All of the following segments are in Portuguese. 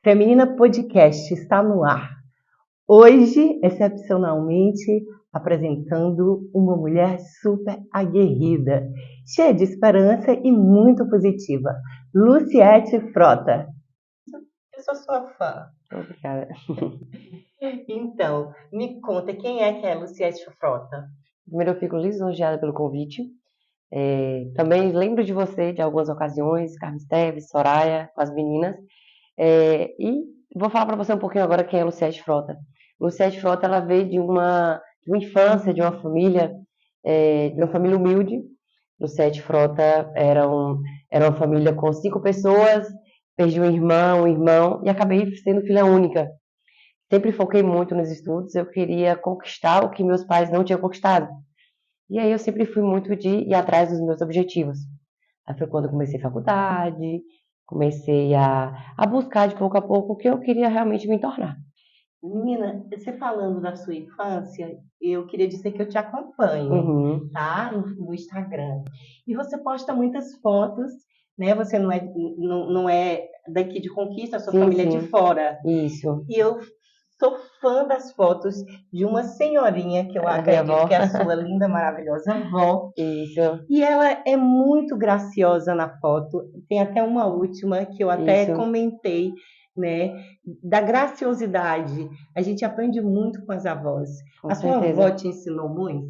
Feminina Podcast está no ar. Hoje, excepcionalmente, apresentando uma mulher super aguerrida, cheia de esperança e muito positiva, Luciete Frota. Eu sou sua fã. Obrigada. Então, me conta, quem é que é Luciete Frota? Primeiro, eu fico lisonjeada pelo convite. Também lembro de você de algumas ocasiões, Carmen Esteves, Soraya, com as meninas. E vou falar para você um pouquinho agora quem é Luciete Frota. Luciete Frota, ela veio de uma infância, de uma família humilde. Luciete Frota era uma família com 5 pessoas, perdi um irmão, e acabei sendo filha única. Sempre foquei muito nos estudos, eu queria conquistar o que meus pais não tinham conquistado. E aí eu sempre fui muito de ir atrás dos meus objetivos. Aí foi quando eu comecei faculdade, comecei a buscar de pouco a pouco o que eu queria realmente me tornar. Menina, você falando da sua infância, eu queria dizer que eu te acompanho, Uhum. tá? No Instagram. E você posta muitas fotos, né? Você não é daqui de Conquista, a sua Sim, família é de sim. fora. Isso. E eu sou fã das fotos de uma senhorinha que eu A minha acredito avó. que é a sua linda, maravilhosa avó. Isso, E ela é muito graciosa na foto. Tem até uma última que eu até isso, comentei, né? Da graciosidade. A gente aprende muito com as avós. com A sua avó certeza. te ensinou muito?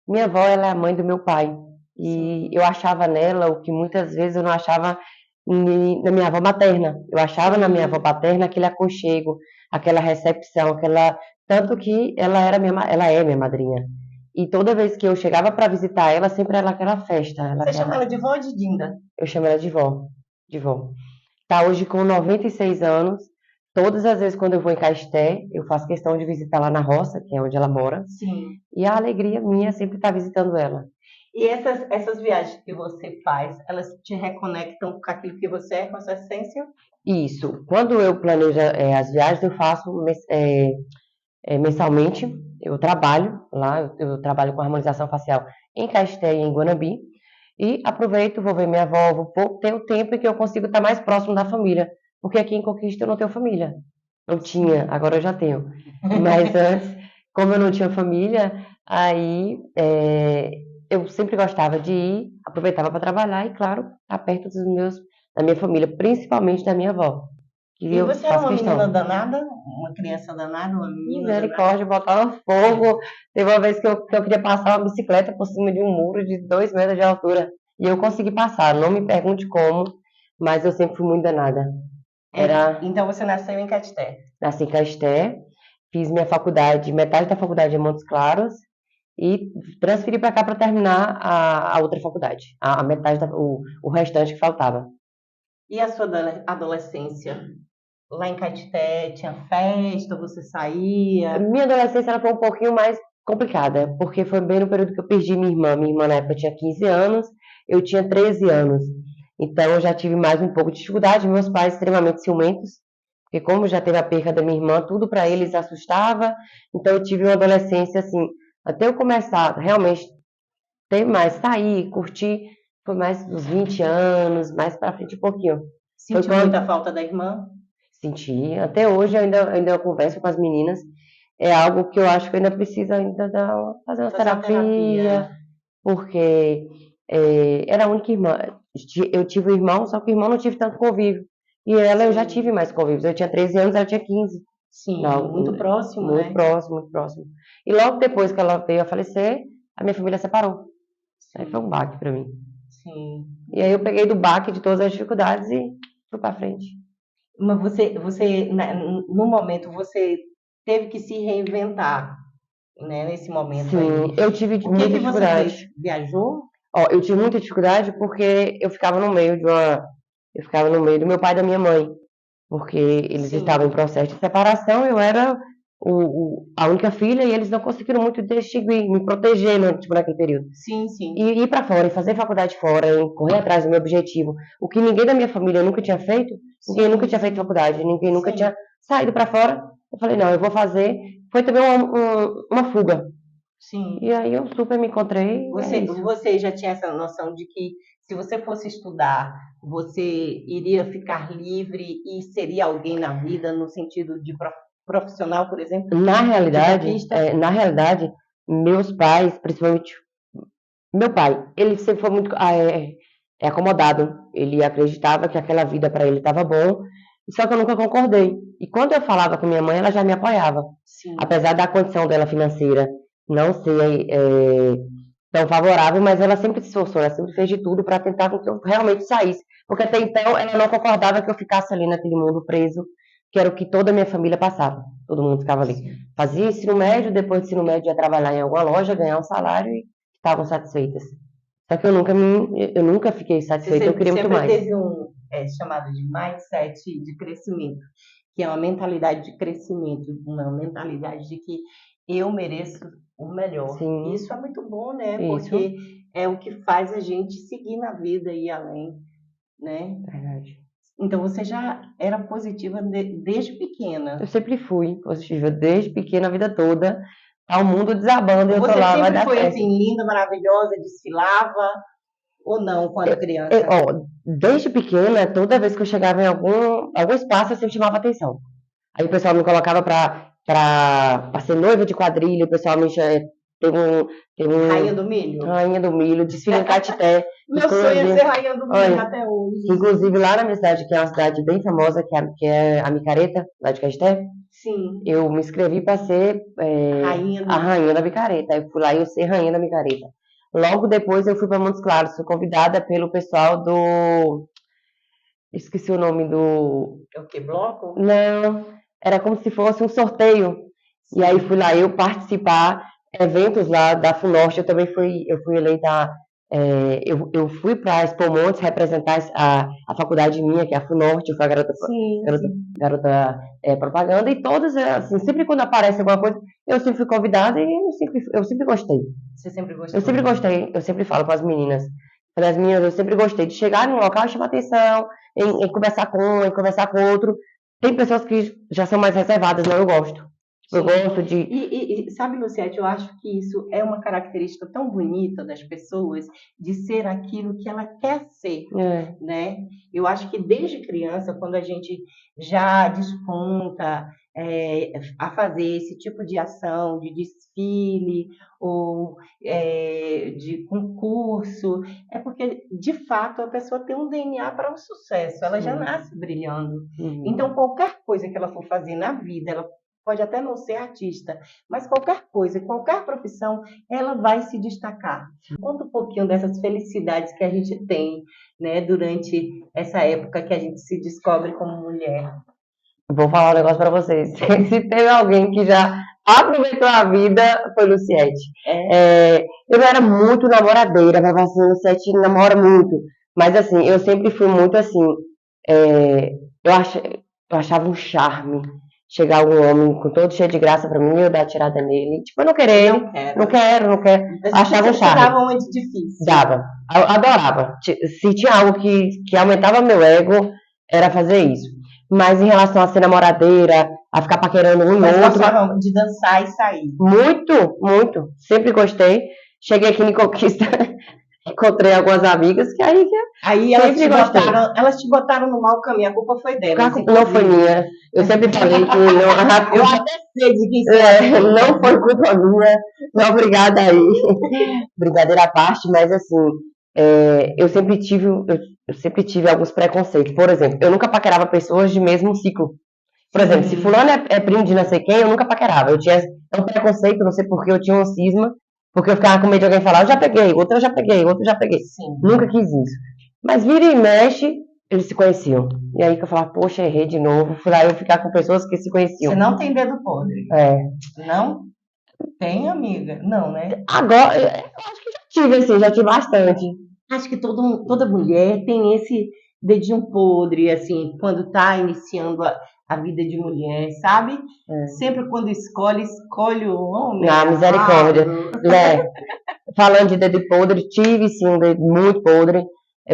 Minha avó, ela é a mãe do meu pai. E Sim. eu achava nela o que muitas vezes eu não achava na minha avó materna. Eu achava na minha avó Sim. paterna aquele aconchego, aquela recepção, aquela. Tanto que ela é minha madrinha. E toda vez que eu chegava para visitar ela, sempre era aquela festa. Você chama ela de vó ou de Dinda? Eu chamo ela de vó. De vó. Tá hoje com 96 anos. Todas as vezes quando eu vou em Caeté, eu faço questão de visitar lá na roça, que é onde ela mora. Sim. E a alegria minha é sempre estar visitando ela. E essas viagens que você faz, elas te reconectam com aquilo que você é, com a sua essência? Isso. Quando eu planejo as viagens, eu faço mensalmente. Eu trabalho lá, eu trabalho com harmonização facial em Caeté e em Guanabi. E aproveito, vou ver minha avó, vou ter o tempo em que eu consigo estar mais próximo da família. Porque aqui em Conquista eu não tenho família. Não tinha, agora eu já tenho. Mas antes, como eu não tinha família, aí eu sempre gostava de ir, aproveitava para trabalhar e, claro, estar perto da minha família, principalmente da minha avó, que E eu você era faço uma menina questão. danada? Uma criança danada? Uma menina danada? Misericórdia, botava fogo. Teve uma vez que eu queria passar uma bicicleta por cima de um muro de 2 metros de altura. E eu consegui passar. Não me pergunte como, mas eu sempre fui muito danada. Então você nasceu em Caeté. Nasci em Caeté, fiz minha faculdade, metade da faculdade em Montes Claros, e transferi para cá para terminar a outra faculdade. A metade, o restante que faltava. E a sua adolescência? Lá em Caeté tinha festa, você saía? Minha adolescência ela foi um pouquinho mais complicada, porque foi bem no período que eu perdi minha irmã. Minha irmã na época tinha 15 anos, eu tinha 13 anos. Então eu já tive mais um pouco de dificuldade. Meus pais extremamente ciumentos, porque como já teve a perca da minha irmã, tudo para eles assustava. Então eu tive uma adolescência assim, até eu começar realmente ter mais, sair, curtir, foi mais uns 20 anos, mais para frente um pouquinho. Foi Sentiu muita quando falta da irmã? senti, até hoje eu ainda converso com as meninas. É algo que eu acho que ainda precisa ainda fazer uma Fazer uma terapia, terapia. porque era a única irmã. Eu tive um irmão, só que o irmão não tive tanto convívio. E ela eu já tive Sim, mais convívio. Eu tinha 13 anos, ela tinha 15. sim, Não, muito próximo, muito né? próximo, muito próximo. E logo depois que ela veio a falecer, a minha família separou. Aí foi um Sim, baque pra mim. sim. E aí eu peguei do baque de todas as dificuldades e fui pra frente. Mas no momento, você teve que se reinventar, né? Nesse momento aí. Sim, eu tive O que muita que você fez? dificuldade. Viajou? Ó, eu tive muita dificuldade porque eu ficava no meio do meu pai e da minha mãe, porque eles estavam em Sim, processo de separação, eu era a única filha e eles não conseguiram muito distinguir, me proteger, né, tipo, naquele período. sim, sim, E ir para fora, e fazer faculdade fora, e correr atrás do meu objetivo, o que ninguém da minha família nunca tinha feito, ninguém nunca sim, tinha feito faculdade, ninguém nunca sim. tinha saído para fora. Eu falei, não, eu vou fazer. Foi também uma fuga. Sim. E aí eu super me encontrei. Você já tinha essa noção de que se você fosse estudar, você iria ficar livre e seria alguém na vida, no sentido de profissional, por exemplo? Na realidade, artista? na realidade, meus pais, principalmente meu pai, ele sempre foi muito acomodado. Ele acreditava que aquela vida para ele estava bom, só que eu nunca concordei. E quando eu falava com minha mãe, ela já me apoiava. Sim. Apesar da condição dela financeira não ser tão favorável, mas ela sempre se esforçou, ela sempre fez de tudo para tentar que eu realmente saísse. Porque até então ela não concordava que eu ficasse ali naquele mundo preso, que era o que toda a minha família passava. Todo mundo ficava ali. Fazia ensino médio, depois do ensino médio ia trabalhar em alguma loja, ganhar um salário e estavam satisfeitas. Só que eu nunca fiquei satisfeita, eu queria muito mais. Sempre teve um chamado de mindset de crescimento, que é uma mentalidade de crescimento, uma mentalidade de que eu mereço o melhor. Sim. Isso é muito bom, né? Isso. Porque é o que faz a gente seguir na vida e ir além, né? Verdade. Então você já era positiva desde pequena. Eu sempre fui positiva, desde pequena, a vida toda. Tá o mundo desabando e eu tô lá, vai dar certo. Você sempre foi assim, linda, maravilhosa, desfilava ou não quando criança? Desde pequena, toda vez que eu chegava em algum espaço, eu sempre chamava atenção. Aí o pessoal me colocava pra ser noiva de quadrilha, o pessoal me teve um Rainha do Milho? Rainha do Milho, desfile em Caetité. Meu sonho é ser Rainha do Milho até hoje. Inclusive lá na minha cidade, que é uma cidade bem famosa, que é a Micareta, lá de Caetité. Sim. Eu me inscrevi para ser a Rainha da Micareta. Eu fui lá e eu ser Rainha da Micareta. Logo depois eu fui para Montes Claros, fui convidada pelo pessoal do... Esqueci o nome do... É o que, bloco? Não, era como se fosse um sorteio. Sim. E aí fui lá eu participar, eventos lá da FUNORTE, eu fui eleita... eu fui para a Expo Montes representar a faculdade minha, que é a FUNORTE, eu fui a garota propaganda, e todas, assim, sempre quando aparece alguma coisa, eu sempre fui convidada e eu sempre gostei. Você sempre gostou? Eu sempre gostei, eu sempre falo para as meninas, eu sempre gostei de chegar num local e chamar atenção, em conversar com um, em conversar com outro. Tem pessoas que já são mais reservadas, não, eu gosto. Eu gosto de... E sabe, Luciete, eu acho que isso é uma característica tão bonita das pessoas, de ser aquilo que ela quer ser, né? Eu acho que desde criança, quando a gente já desponta a fazer esse tipo de ação, de desfile ou de concurso, é porque, de fato, a pessoa tem um DNA para o sucesso, ela já nasce brilhando. Então, qualquer coisa que ela for fazer na vida, ela pode até não ser artista, mas qualquer coisa, qualquer profissão, ela vai se destacar. Conta um pouquinho dessas felicidades que a gente tem, né, durante essa época que a gente se descobre como mulher. Vou falar um negócio para vocês. Se teve alguém que já aproveitou a vida, foi Luciete. Eu era muito namoradeira, mas assim, Luciete namora muito. Mas assim, eu sempre fui muito assim, eu achava um charme chegar algum homem com todo cheio de graça pra mim, eu dar a tirada nele. Tipo, eu não querer ele. Não quero. Achava um charme. Dava muito difícil. Dava. Eu adorava. Se tinha algo que aumentava meu ego, era fazer isso. Mas em relação a ser namoradeira, a ficar paquerando um e outro... Mas gostava de dançar e sair. Muito. Sempre gostei. Cheguei aqui em Conquista... Encontrei algumas amigas que aí elas te botaram no mau caminho, a culpa foi delas. Não foi minha. Eu sempre falei que não. Eu até sei de quem não foi culpa minha. Não, obrigada aí. Brincadeira à parte, mas assim, eu sempre tive alguns preconceitos. Por exemplo, eu nunca paquerava pessoas de mesmo ciclo. Por exemplo, se fulano é primo de não sei quem, eu nunca paquerava. Eu tinha um preconceito, não sei porquê, eu tinha um cisma. Porque eu ficava com medo de alguém falar, eu já peguei, outro eu já peguei. Sim. Nunca quis isso. Mas vira e mexe, eles se conheciam. E aí que eu falava, poxa, errei de novo. Fui lá eu ficar com pessoas que se conheciam. Você não tem dedo podre? Não? Tem, amiga? Não, né? Agora, eu acho que já tive bastante. Acho que toda mulher tem esse dedinho podre, assim, quando tá iniciando a vida de mulher, sabe? Sempre quando escolhe o homem. Misericórdia. Falando de dedo podre, tive sim um dedo muito podre,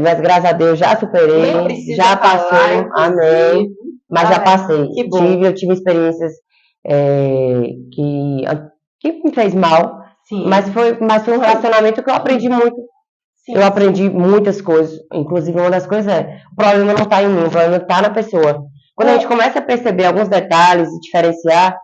mas graças a Deus já superei, já passou, amém, mas já passei. Eu tive experiências que me fez mal, Sim. Mas foi um relacionamento que eu aprendi muito. Sim, Eu aprendi muitas coisas. Inclusive, uma das coisas é: o problema não está em mim, o problema está na pessoa. Quando a gente começa a perceber alguns detalhes e diferenciar,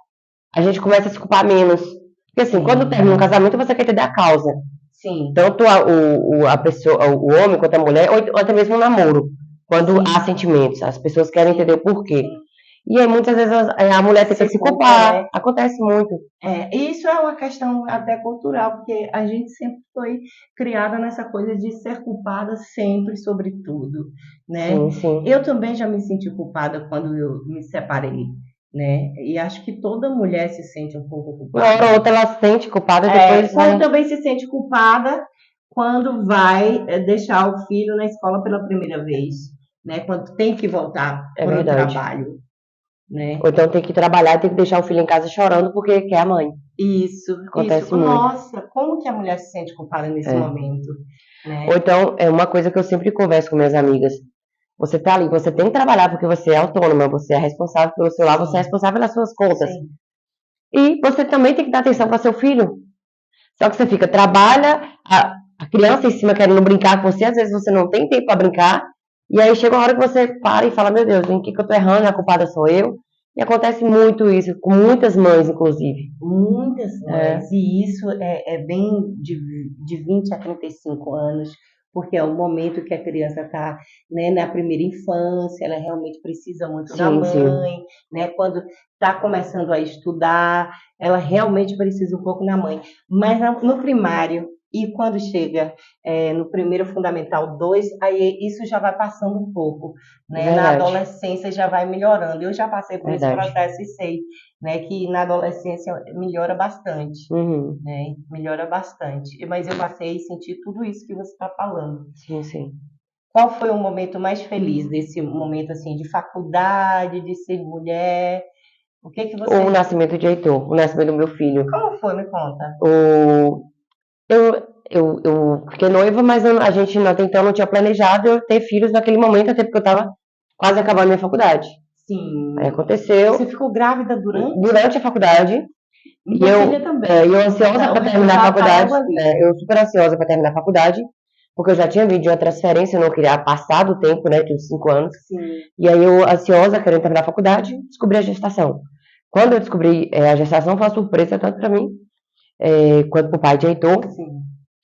a gente começa a se culpar menos. Porque assim, quando termina um casamento, você quer entender a causa. Sim. Tanto a pessoa, o homem quanto a mulher, ou até mesmo o namoro. Quando há sentimentos, as pessoas querem entender o porquê. E aí muitas vezes a mulher tenta se culpar, né? Acontece muito. Isso é uma questão até cultural, porque a gente sempre foi criada nessa coisa de ser culpada sempre sobre tudo, né? Sim, sim. Eu também já me senti culpada quando eu me separei, né? E acho que toda mulher se sente um pouco culpada. Uma hora ou outra ela se sente culpada, depois... Como também se sente culpada quando vai deixar o filho na escola pela primeira vez, né? Quando tem que voltar para o trabalho. Né? Ou então tem que trabalhar e tem que deixar o filho em casa chorando porque quer a mãe. Isso. Acontece muito. Nossa, como que a mulher se sente culpada nesse momento? Né? Ou então, é uma coisa que eu sempre converso com minhas amigas. Você tá ali, você tem que trabalhar porque você é autônoma, você é responsável pelo seu lar, você é responsável pelas suas contas. Sim. E você também tem que dar atenção para seu filho. Só que você fica, trabalha, a criança em cima querendo brincar com você, às vezes você não tem tempo para brincar, e aí chega uma hora que você para e fala, meu Deus, em que eu tô errando, a culpada sou eu. E acontece muito isso, com muitas mães, inclusive. Muitas mães, e isso é bem de 20 a 35 anos, porque é o momento que a criança está, né, na primeira infância, ela realmente precisa muito da mãe, né, quando está começando a estudar, ela realmente precisa um pouco da mãe. Mas no primário, e quando chega no primeiro fundamental 2, aí isso já vai passando um pouco, né? Na adolescência já vai melhorando. Eu já passei por esse processo e sei, né, que na adolescência melhora bastante, né? Melhora bastante. Mas eu passei e senti tudo isso que você está falando. Sim, sim. Qual foi o momento mais feliz desse momento assim de faculdade, de ser mulher? O que você? O nascimento de Heitor, o nascimento do meu filho. Como foi? Me conta. Eu fiquei noiva, mas a gente até então não tinha planejado eu ter filhos naquele momento, até porque eu estava quase acabando a minha faculdade. Sim. Aí aconteceu. Você ficou grávida durante? Durante a faculdade. Minha filha também. Eu ansiosa para terminar a faculdade. Eu super ansiosa para terminar a faculdade, porque eu já tinha vindo de uma transferência, eu não queria passar do tempo, né, de uns 5 anos. Sim. E aí eu, ansiosa, querendo terminar a faculdade, descobri a gestação. Quando eu descobri a gestação, foi uma surpresa tanto para mim, quanto para o pai de Heitor. Sim.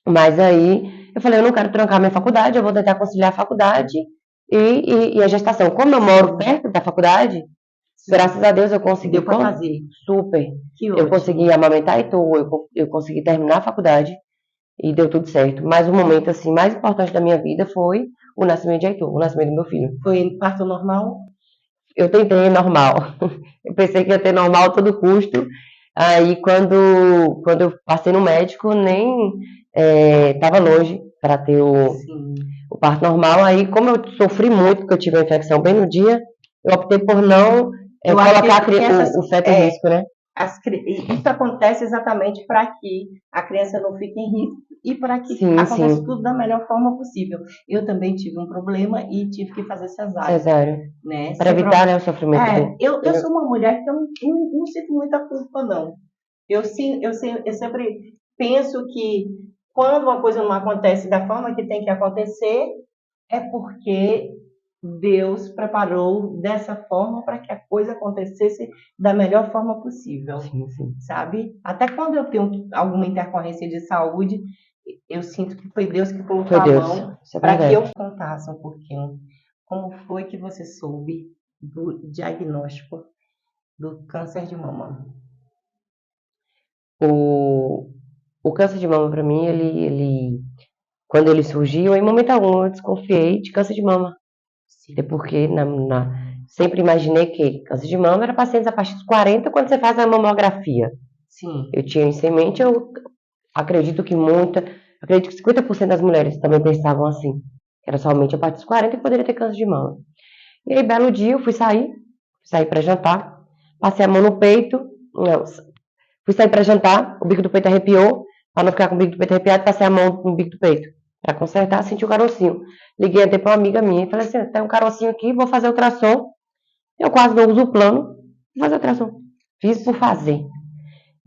Mas aí eu falei, eu não quero trancar minha faculdade, eu vou tentar conciliar a faculdade e a gestação. Como eu moro perto da faculdade, graças a Deus eu consegui fazer. Super. Que eu consegui amamentar Heitor, eu consegui terminar a faculdade e deu tudo certo. Mas o momento assim mais importante da minha vida foi o nascimento de Heitor, o nascimento do meu filho. Foi parto normal? Eu tentei normal. Eu pensei que ia ter normal a todo custo. Aí quando eu passei no médico, nem estava longe para ter o parto normal. Aí, como eu sofri muito, porque eu tive uma infecção bem no dia, eu optei por não colocar o feto em risco, né? Isso acontece exatamente para que a criança não fique em risco e para que aconteça tudo da melhor forma possível. Eu também tive um problema e tive que fazer cesárea. Né? Para evitar o sofrimento. Eu sou uma mulher que eu não sinto muita culpa, não. Eu sempre penso que quando uma coisa não acontece da forma que tem que acontecer, é porque Deus preparou dessa forma para que a coisa acontecesse da melhor forma possível. Sim. Sabe? Até quando eu tenho alguma intercorrência de saúde, eu sinto que foi Deus que colocou a mão para que eu contasse um pouquinho. Como foi que você soube do diagnóstico do câncer de mama? O câncer de mama, para mim, ele quando ele surgiu, em momento algum eu desconfiei de câncer de mama. Até porque sempre imaginei que câncer de mama era pacientes a partir dos 40 quando você faz a mamografia. Sim. Eu tinha isso em mente, eu acredito que 50% das mulheres também pensavam assim. Era somente a partir dos 40 que poderia ter câncer de mama. E aí, belo dia, eu fui sair para jantar, passei a mão no peito, fui sair para jantar, o bico do peito arrepiou, para não ficar com o bico do peito arrepiado, passei a mão no bico do peito. Para consertar, senti o carocinho. Liguei até para uma amiga minha e falei assim, tem um carocinho aqui, vou fazer ultrassom. Eu quase não uso o plano, vou fazer ultrassom. Fiz por fazer.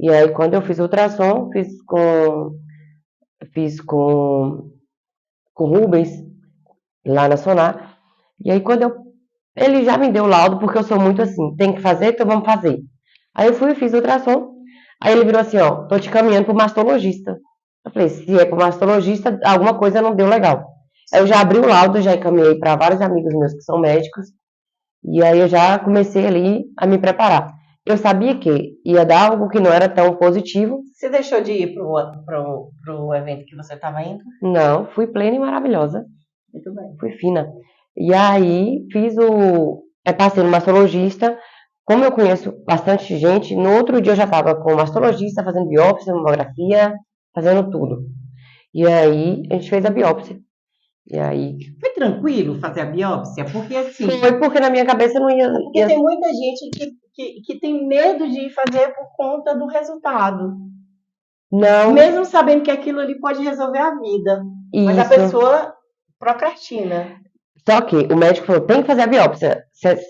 E aí, quando eu fiz o ultrassom, fiz com Rubens, lá na Sonar. E aí, ele já me deu o laudo, porque eu sou muito assim, tem que fazer, então vamos fazer. Aí eu fui e fiz o ultrassom. Aí ele virou assim, ó, tô te caminhando pro mastologista. Eu falei, se é pro mastologista, alguma coisa não deu legal. Aí eu já abri o laudo, já encaminhei para vários amigos meus que são médicos, e aí eu já comecei ali a me preparar. Eu sabia que ia dar algo que não era tão positivo. Você deixou de ir pro evento que você estava indo? Não, fui plena e maravilhosa. Muito bem. Fui fina. E aí passei no mastologista. Como eu conheço bastante gente, no outro dia eu já estava com o mastologista, fazendo biópsia, mamografia, fazendo tudo. E aí a gente fez a biópsia. E aí. Foi tranquilo fazer a biópsia? Porque assim. Foi porque na minha cabeça não ia. Porque tem muita gente que tem medo de fazer por conta do resultado. Não. Mesmo sabendo que aquilo ali pode resolver a vida. Isso. Mas a pessoa procrastina. Só que o médico falou, tem que fazer a biópsia.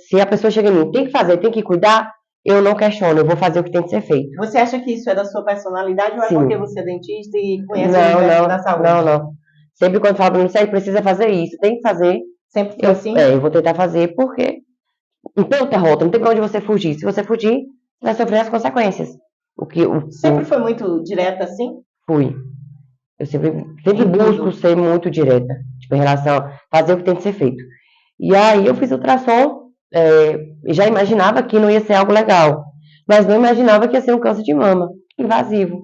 Se a pessoa chega em mim, tem que fazer, tem que cuidar, eu não questiono, eu vou fazer o que tem que ser feito. Você acha que isso é da sua personalidade ou é Sim. porque você é dentista e conhece o universo da saúde? Não. Sempre quando fala pra mim, você precisa fazer isso, tem que fazer. Sempre foi assim? Eu vou tentar fazer porque não tem outra rota, não tem pra onde você fugir. Se você fugir, você vai sofrer as consequências. Sempre foi muito direta assim? Fui. Eu sempre busco ser muito direta, tipo, em relação a fazer o que tem que ser feito. E aí eu fiz ultrassom, já imaginava que não ia ser algo legal, mas não imaginava que ia ser um câncer de mama, invasivo.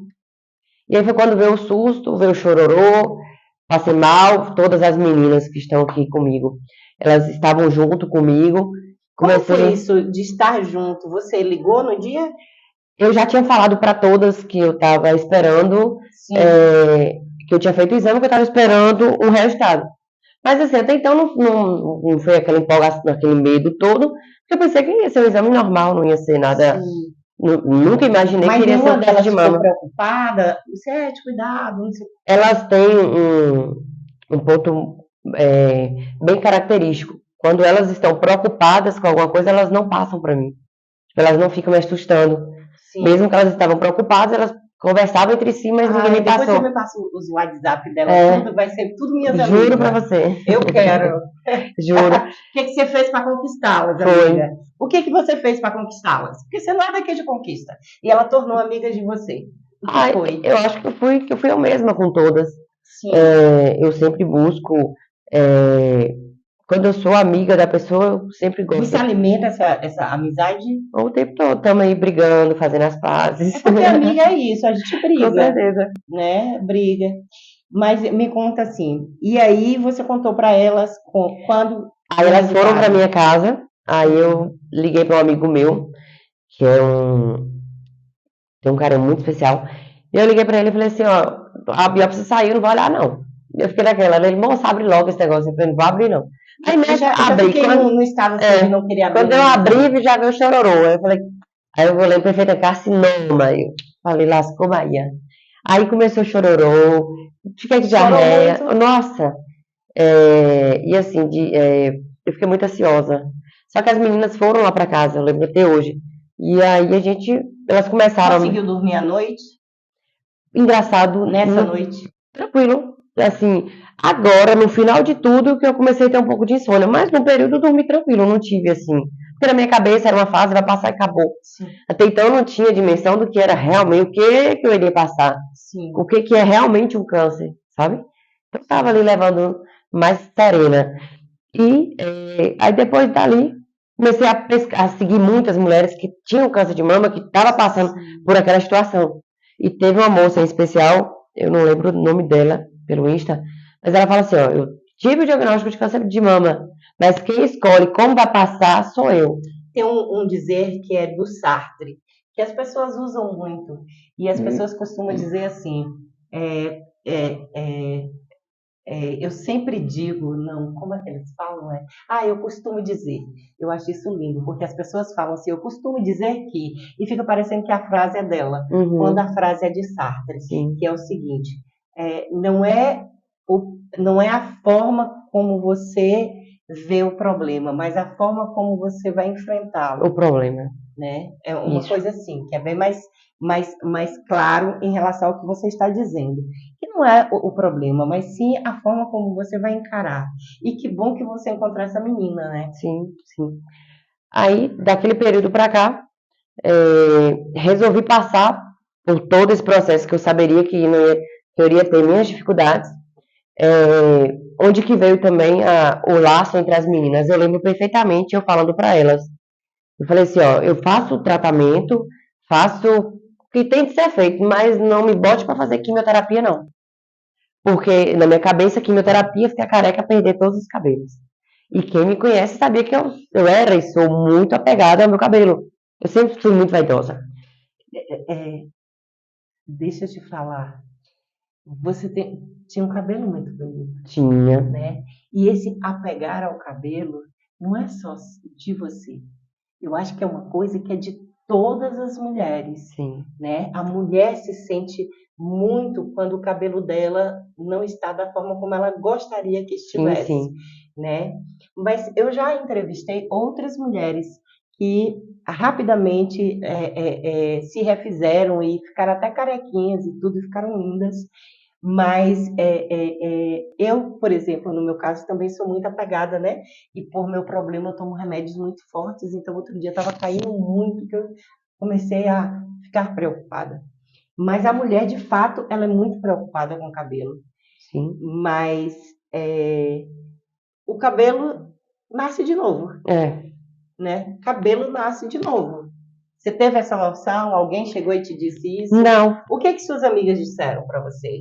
E aí foi quando veio o susto, veio o chororô, passei mal, todas as meninas que estão aqui comigo, elas estavam junto comigo. Como foi isso de estar junto? Você ligou no dia? Eu já tinha falado para todas que eu estava esperando, que eu tinha feito o exame, que eu estava esperando um resultado. Mas assim, até então não foi aquela empolgação, aquele medo todo, porque eu pensei que ia ser um exame normal, não ia ser nada. Nunca imaginei que iria ser um câncer de mama. Ficou preocupada? Sete, cuidado, não sei. Elas têm um ponto bem característico. Quando elas estão preocupadas com alguma coisa, elas não passam para mim. Elas não ficam me assustando. Sim. Mesmo que elas estavam preocupadas, elas conversavam entre si, mas ninguém me passou. Depois você me passa os WhatsApp dela, tudo, vai ser tudo minhas amigas. Juro pra você. Eu quero. Juro. O que você fez para conquistá-las, amiga? O que você fez para conquistá-las? Porque você não é daqui de conquista. E ela tornou amiga de você. O que foi? Eu acho que eu fui eu mesma com todas. Sim. Eu sempre busco... quando eu sou amiga da pessoa, eu sempre gosto. Você alimenta essa amizade? O tempo todo, estamos aí brigando, fazendo as pazes. É porque amiga é isso, a gente briga. Com certeza. Né? Briga. Mas me conta assim, e aí você contou para elas quando... Aí elas foram para minha casa, aí eu liguei para um amigo meu, que tem um cara muito especial, e eu liguei para ele e falei assim, ó, a biópsia saiu, não vou olhar não. Eu fiquei naquela, ele, moça, abre logo esse negócio, eu falei, não vou abrir não. Aí já fiquei no estado assim de não querer abrir. Quando eu abri, já veio o chororô. Aí eu falei, perfeita, carcinoma. Eu falei, lascou Bahia. Aí começou o chororô, fiquei de diarreia. Nossa! E assim, eu fiquei muito ansiosa. Só que as meninas foram lá pra casa, eu lembro até hoje. E aí elas começaram... Conseguiu dormir à noite? Engraçado. Nessa noite? Tranquilo. Assim, agora, no final de tudo, que eu comecei a ter um pouco de insônia. Mas no período eu dormi tranquilo, eu não tive assim. Porque na minha cabeça era uma fase, vai passar e acabou. Sim. Até então eu não tinha dimensão do que era realmente, o que eu iria passar. Sim. O que é realmente um câncer, sabe? Então eu tava ali levando mais serena. E aí depois dali, comecei a seguir muitas mulheres que tinham câncer de mama, que estavam passando por aquela situação. E teve uma moça em especial, eu não lembro o nome dela, pelo Insta, mas ela fala assim, ó, eu tive o diagnóstico de câncer de mama, mas quem escolhe como vai passar sou eu. Tem um dizer que é do Sartre, que as pessoas usam muito, e as pessoas costumam dizer assim, eu sempre digo, não, como é que eles falam? Eu costumo dizer, eu acho isso lindo, porque as pessoas falam assim, eu costumo dizer que, e fica parecendo que a frase é dela, quando a frase é de Sartre, que é o seguinte, não é a forma como você vê o problema, mas a forma como você vai enfrentá-lo. O problema. Né? É uma coisa assim, que é bem mais mais claro em relação ao que você está dizendo. Que não é o problema, mas sim a forma como você vai encarar. E que bom que você encontrou essa menina, né? Sim, sim. Aí, daquele período para cá, resolvi passar por todo esse processo que eu saberia que eu iria ter minhas dificuldades, onde que veio também o laço entre as meninas. Eu lembro perfeitamente eu falando para elas. Eu falei assim, ó, eu faço o tratamento, faço o que tem que ser feito, mas não me bote para fazer quimioterapia, não. Porque na minha cabeça, quimioterapia, ficar careca, perder todos os cabelos. E quem me conhece sabia que eu era e sou muito apegada ao meu cabelo. Eu sempre fui muito vaidosa. É, deixa eu te falar. Você tinha um cabelo muito bonito, Tinha, né? E esse apegar ao cabelo não é só de você. Eu acho que é uma coisa que é de todas as mulheres, sim. né? A mulher se sente muito quando o cabelo dela não está da forma como ela gostaria que Sim, estivesse, sim. né? Mas eu já entrevistei outras mulheres que rapidamente se refizeram e ficaram até carequinhas e tudo, ficaram lindas. Mas eu, por exemplo, no meu caso, também sou muito apegada, né? E por meu problema eu tomo remédios muito fortes, então outro dia estava caindo muito, que eu comecei a ficar preocupada. Mas a mulher, de fato, ela é muito preocupada com o cabelo. Sim. Mas o cabelo nasce de novo, É. né? Cabelo nasce de novo. Você teve essa noção? Alguém chegou e te disse isso? Não. O que suas amigas disseram para você?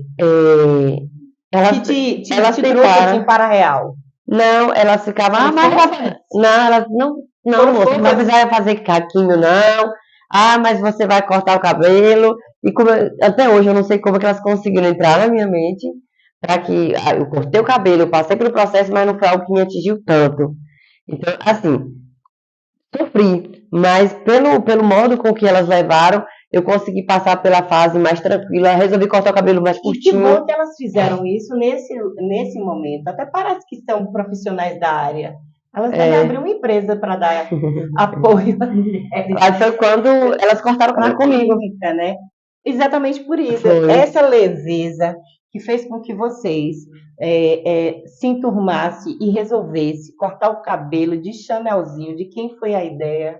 Elas, Que elas te trouxe assim tentaram. para a real? Não, elas ficavam, Foram mas fofas? não, elas não, Foram moça, não vai fofas? precisar fazer quimio, não. Ah, mas você vai cortar o cabelo. E até hoje eu não sei como é que elas conseguiram entrar na minha mente para que eu cortei o cabelo, eu passei pelo processo, mas não foi algo que me atingiu tanto. Então, assim, sofri, mas pelo modo com que elas levaram, eu consegui passar pela fase mais tranquila, resolvi cortar o cabelo mais E que curtinho. bom que elas fizeram isso nesse momento. Até parece que são profissionais da área. Elas devem abrir uma empresa para dar apoio às mulheres. Aí foi quando elas cortaram o cabelo Uma comigo. clínica, né? Exatamente por isso. Foi. Essa leveza que fez com que vocês se enturmassem e resolvessem cortar o cabelo de Chanelzinho. De quem foi a ideia?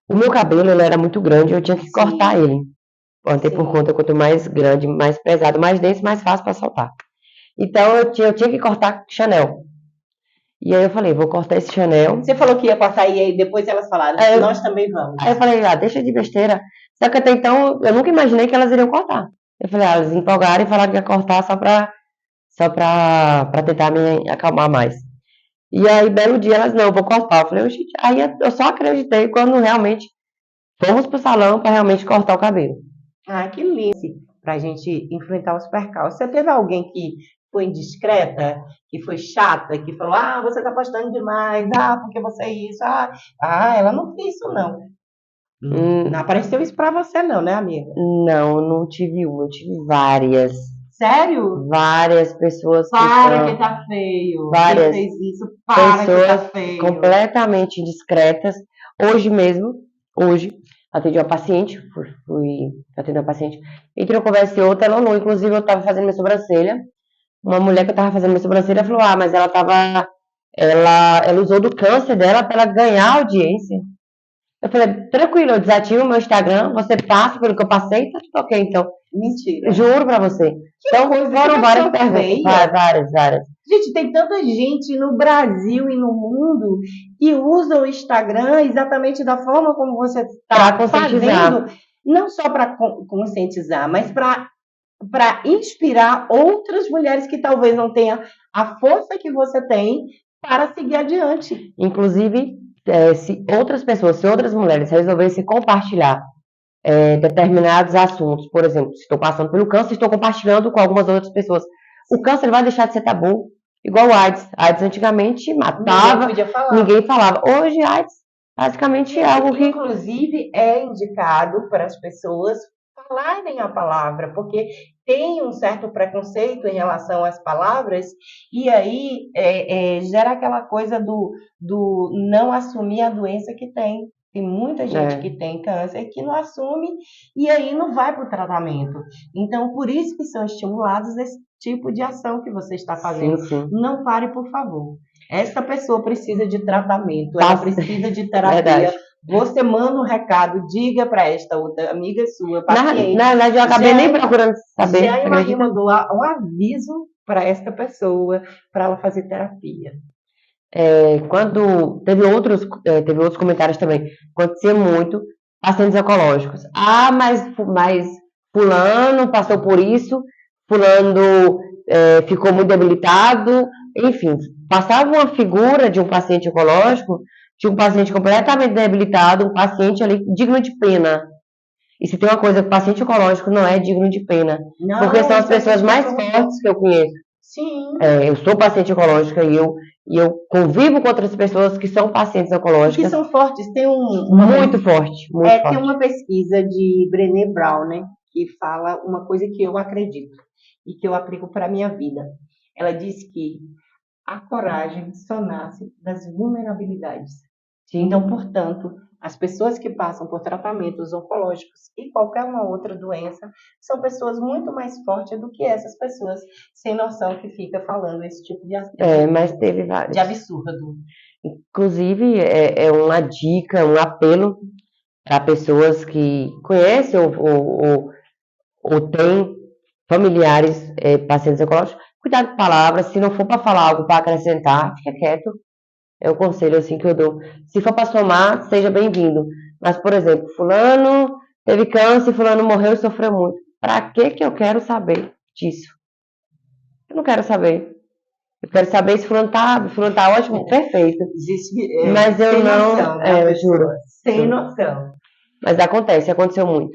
O meu cabelo ele era muito grande, eu tinha que cortar Sim, ele. Até por sim. conta, quanto mais grande, mais pesado, mais denso, mais fácil para soltar. Então eu tinha que cortar Chanel. E aí eu falei, vou cortar esse Chanel. Você falou que ia cortar e aí depois elas falaram, nós também vamos. Aí eu falei, deixa de besteira. Só que até então eu nunca imaginei que elas iriam cortar. Eu falei, elas empolgaram e falaram que ia cortar só pra tentar me acalmar mais. E aí, belo dia, elas, não, eu vou cortar. Eu falei, gente, aí eu só acreditei quando realmente fomos pro salão para realmente cortar o cabelo. Ah, que lindo para a gente enfrentar os percalços. Você teve alguém que foi indiscreta, que foi chata, que falou, você está postando demais, porque você é isso, ela não fez isso não. Não Hum, apareceu isso para você não, né, amiga? não tive uma, eu tive várias. Sério? Várias pessoas que Para que são tá feio. Quem várias fez isso, para que tá pessoas feio. completamente indiscretas. Hoje mesmo, hoje, atendi uma paciente, fui atender uma paciente, entre uma conversa e outra, ela não, inclusive eu estava fazendo minha sobrancelha, uma mulher que eu estava fazendo minha sobrancelha falou, mas ela usou do câncer dela para ela ganhar audiência. Eu falei, tranquilo, eu desativo o meu Instagram, você passa pelo que eu passei, tá tudo ok, então. Mentira. Juro pra você. Então, coisa, foram que várias pessoa perguntas. feia. Várias. Gente, tem tanta gente no Brasil e no mundo que usa o Instagram exatamente da forma como você Pra está fazendo, conscientizar. não só para conscientizar, mas para inspirar outras mulheres que talvez não tenham a força que você tem para seguir adiante. Inclusive, se outras mulheres resolvessem compartilhar determinados assuntos, por exemplo, se estou passando pelo câncer, estou compartilhando com algumas outras pessoas. O câncer vai deixar de ser tabu, igual o AIDS. A AIDS antigamente matava, ninguém falava. Hoje, a AIDS basicamente é algo que... Inclusive, é indicado para as pessoas falarem a palavra, porque tem um certo preconceito em relação às palavras, e aí gera aquela coisa do não assumir a doença que tem. Tem muita gente que tem câncer que não assume e aí não vai para o tratamento. Então, por isso que são estimulados esse tipo de ação que você está fazendo. Sim, sim. Não pare, por favor. Esta pessoa precisa de tratamento, ela Passa- precisa de terapia. Verdade. Você manda um recado, diga para esta outra amiga sua, paciente. Na verdade, eu acabei nem procurando saber, Já Marie acredita? mandou um aviso para esta pessoa para ela fazer terapia. Quando teve outros comentários também, acontecia muito pacientes oncológicos. Ah, mas fulano passou por isso, fulano ficou muito debilitado, enfim, passava uma figura de um paciente oncológico, de um paciente completamente debilitado, um paciente ali digno de pena. E se tem uma coisa que o paciente oncológico não é digno de pena, porque são as pessoas mais fortes que eu conheço. Sim. Eu sou paciente oncológica e eu convivo com outras pessoas que são pacientes oncológicas. Que são fortes. Tem muito forte. Tem uma pesquisa de Brené Brown, né, que fala uma coisa que eu acredito e que eu aplico para a minha vida. Ela diz que a coragem só nasce das vulnerabilidades. Sim. Então, portanto, as pessoas que passam por tratamentos oncológicos e qualquer uma outra doença são pessoas muito mais fortes do que essas pessoas sem noção que fica falando esse tipo mas teve vários. de absurdo. Inclusive, é uma dica, um apelo para pessoas que conhecem ou têm familiares pacientes oncológicos. Cuidado com palavras, se não for para falar algo para acrescentar, fica quieto. É o conselho assim que eu dou. Se for para somar, seja bem-vindo. Mas, por exemplo, fulano teve câncer, fulano morreu e sofreu muito. Para que eu quero saber disso? Eu não quero saber. Eu quero saber se fulano tá ótimo, perfeito. Mas eu sem não, noção, né, eu juro. sem noção. Mas aconteceu muito.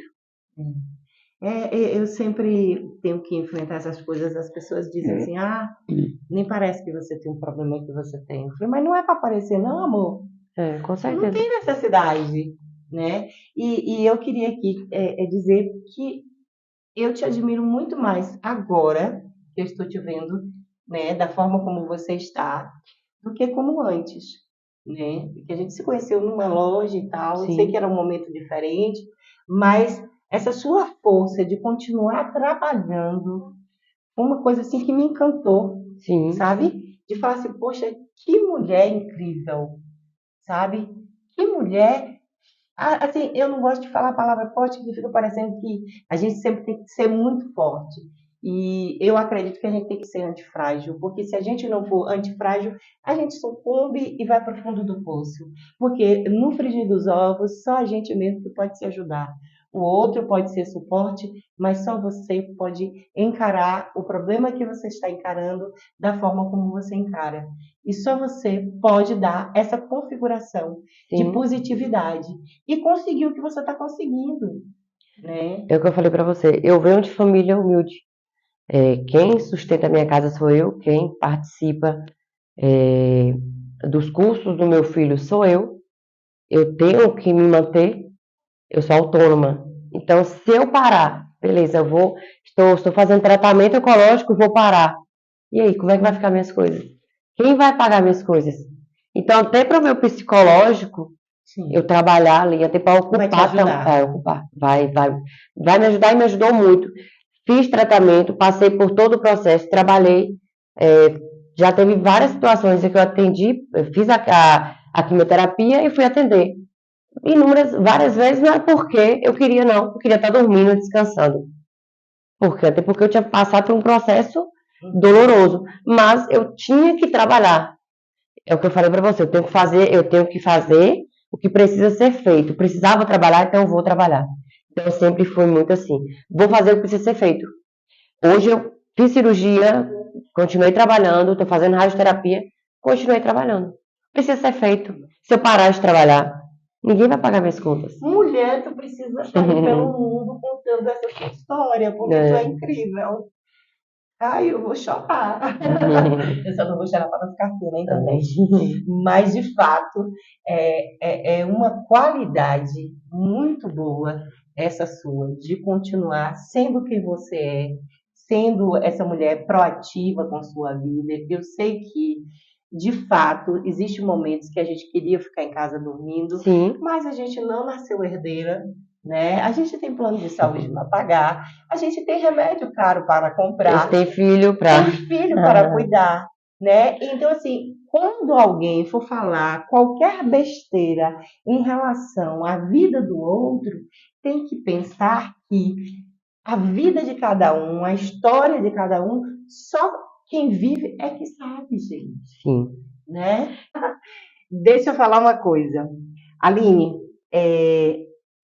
Eu sempre tenho que enfrentar essas coisas. As pessoas dizem assim, nem parece que você tem um problema que você tem. Eu falei, mas não é para aparecer, não, amor. Com certeza. Não tem necessidade, né? E eu queria aqui dizer que eu te admiro muito mais agora que eu estou te vendo, né, da forma como você está, do que como antes, né? Porque a gente se conheceu numa loja e tal, eu sei que era um momento diferente, mas essa sua força de continuar trabalhando, uma coisa assim que me encantou, sabe? De falar assim, poxa, que mulher incrível, sabe? Que mulher. Assim, eu não gosto de falar a palavra forte, que fica parecendo que a gente sempre tem que ser muito forte. E eu acredito que a gente tem que ser antifrágil, porque se a gente não for antifrágil, a gente sucumbe e vai para o fundo do poço. Porque no frigir dos ovos, só a gente mesmo que pode se ajudar. O outro pode ser suporte, mas só você pode encarar o problema que você está encarando da forma como você encara. E só você pode dar essa configuração de positividade e conseguir o que você está conseguindo, né? É o que eu falei para você. Eu venho de família humilde. Quem sustenta a minha casa sou eu. Quem participa dos cursos do meu filho sou eu. Eu tenho que me manter. Eu sou autônoma. Então, se eu parar, beleza, estou fazendo tratamento ecológico, vou parar. E aí, como é que vai ficar minhas coisas? Quem vai pagar minhas coisas? Então, até para o meu psicológico, eu trabalhar ali, até para ocupar, vai me ajudar e me ajudou muito. Fiz tratamento, passei por todo o processo, trabalhei, já teve várias situações em que eu atendi, eu fiz a quimioterapia e fui atender. Várias vezes não era porque eu queria, não, eu queria estar dormindo, descansando. Até porque eu tinha passado por um processo doloroso, mas eu tinha que trabalhar. É o que eu falei para você, eu tenho que fazer o que precisa ser feito. Precisava trabalhar, então eu vou trabalhar. Então eu sempre fui muito assim, vou fazer o que precisa ser feito. Hoje eu fiz cirurgia, continuei trabalhando, estou fazendo radioterapia, continuei trabalhando. Precisa ser feito. Se eu parar de trabalhar, ninguém vai pagar minhas contas. Mulher, tu precisa sair pelo mundo contando essa sua história, porque tu é incrível. Ai, eu vou chorar. Eu só não vou chorar para não ficar feia na internet. Mas, de fato, é uma qualidade muito boa essa sua, de continuar sendo quem você é, sendo essa mulher proativa com sua vida. Eu sei que de fato, existem momentos que a gente queria ficar em casa dormindo, Sim. mas a gente não nasceu herdeira, né? A gente tem plano de saúde para pagar, a gente tem remédio caro para A comprar, gente tem filho para. tem filho para cuidar, né? Então, assim, quando alguém for falar qualquer besteira em relação à vida do outro, tem que pensar que a vida de cada um, a história de cada um, só quem vive é que sabe, gente, Sim. né? Deixa eu falar uma coisa. Aline,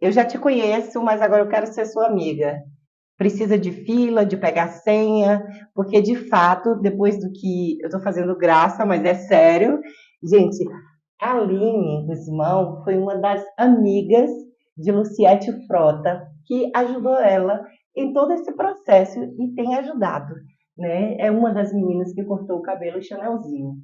eu já te conheço, mas agora eu quero ser sua amiga. Precisa de fila, de pegar senha, porque de fato, depois do que eu estou fazendo graça, mas é sério, gente, a Aline Guzmão foi uma das amigas de Luciete Frota que ajudou ela em todo esse processo e tem ajudado, né? É uma das meninas que cortou o cabelo Chanelzinho.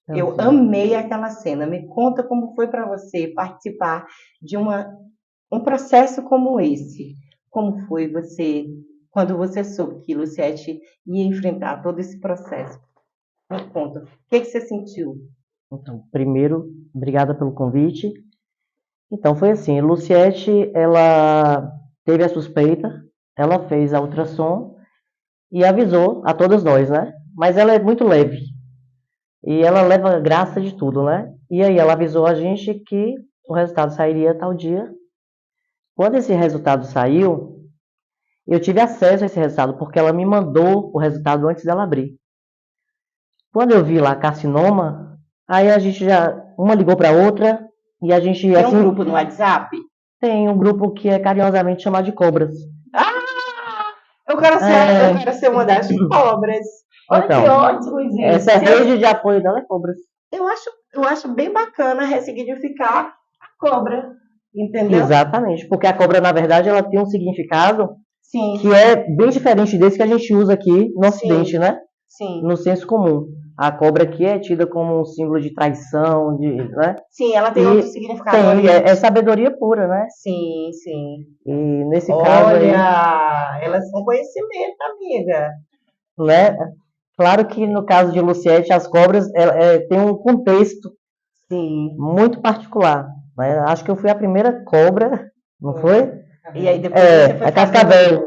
Eu amei aquela cena. Me conta como foi para você participar de um processo como esse. Como foi você, quando você soube que Luciete ia enfrentar todo esse processo? Me conta, o que você sentiu? Então, primeiro, obrigada pelo convite. Então, foi assim, Luciete, ela teve a suspeita, ela fez a ultrassom e avisou a todos nós, né? Mas ela é muito leve e ela leva graça de tudo, né? E aí ela avisou a gente que o resultado sairia tal dia. Quando esse resultado saiu, eu tive acesso a esse resultado porque ela me mandou o resultado antes dela abrir. Quando eu vi lá carcinoma, aí a gente uma ligou para outra e a gente Tem assim, um grupo no WhatsApp? tem um grupo que é carinhosamente chamado de cobras. Ah, eu quero ser uma das cobras. Olha Então, que ótimo, gente. essa rede de apoio dela é cobras. Eu acho bem bacana ressignificar a cobra, entendeu? Exatamente, porque a cobra, na verdade, ela tem um significado Sim, que é bem diferente desse que a gente usa aqui no Sim. Ocidente, né? sim. No senso comum. A cobra aqui é tida como um símbolo de traição, né? Sim, ela tem E outro significado. Tem, é sabedoria pura, né? Sim, sim. E nesse caso aí, Olha, elas são conhecimento, amiga. né? Claro que no caso de Luciete, as cobras têm um contexto Sim. muito particular, né? Acho que eu fui a primeira cobra, não foi? E aí depois você foi a cascavel.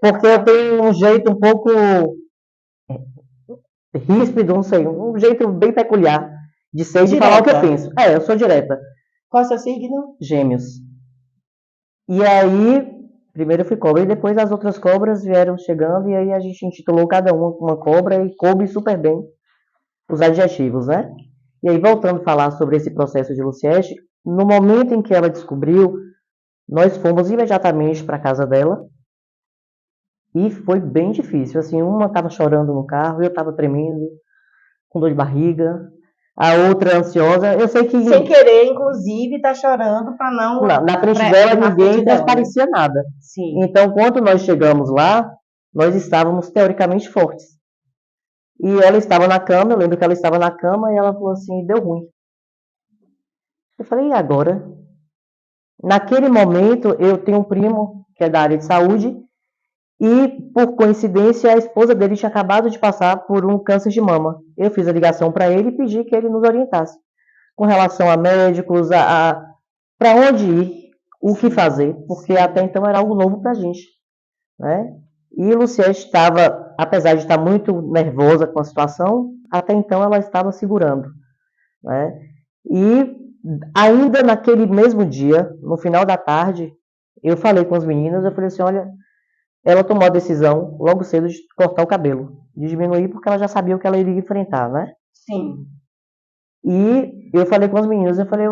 Porque eu tenho um jeito um pouco ríspido, não sei, um jeito bem peculiar de ser e de falar o que eu penso. Eu sou direta. Qual é o seu signo? Gêmeos. E aí, primeiro eu fui cobra e depois as outras cobras vieram chegando e aí a gente intitulou cada uma cobra e coube super bem os adjetivos, né? E aí, voltando a falar sobre esse processo de Luciete, no momento em que ela descobriu, nós fomos imediatamente para a casa dela e foi bem difícil. Assim, uma estava chorando no carro, eu estava tremendo, com dor de barriga, a outra ansiosa. Eu sei que Sem querer, inclusive, tá chorando para não. na frente dela ninguém transparecia nada. Sim. Então, quando nós chegamos lá, nós estávamos teoricamente fortes. E ela estava na cama, eu lembro que ela estava na cama e ela falou assim, deu ruim. Eu falei, e agora? Naquele momento, eu tenho um primo que é da área de saúde e, por coincidência, a esposa dele tinha acabado de passar por um câncer de mama. Eu fiz a ligação para ele e pedi que ele nos orientasse com relação a médicos, para onde ir, o que fazer, porque até então era algo novo para a gente, né? E Luciete estava, apesar de estar muito nervosa com a situação, até então ela estava segurando, né? E ainda naquele mesmo dia, no final da tarde, eu falei com as meninas, eu falei assim, olha, ela tomou a decisão logo cedo de cortar o cabelo, de diminuir, porque ela já sabia o que ela iria enfrentar, né? Sim. E eu falei com as meninas, eu falei,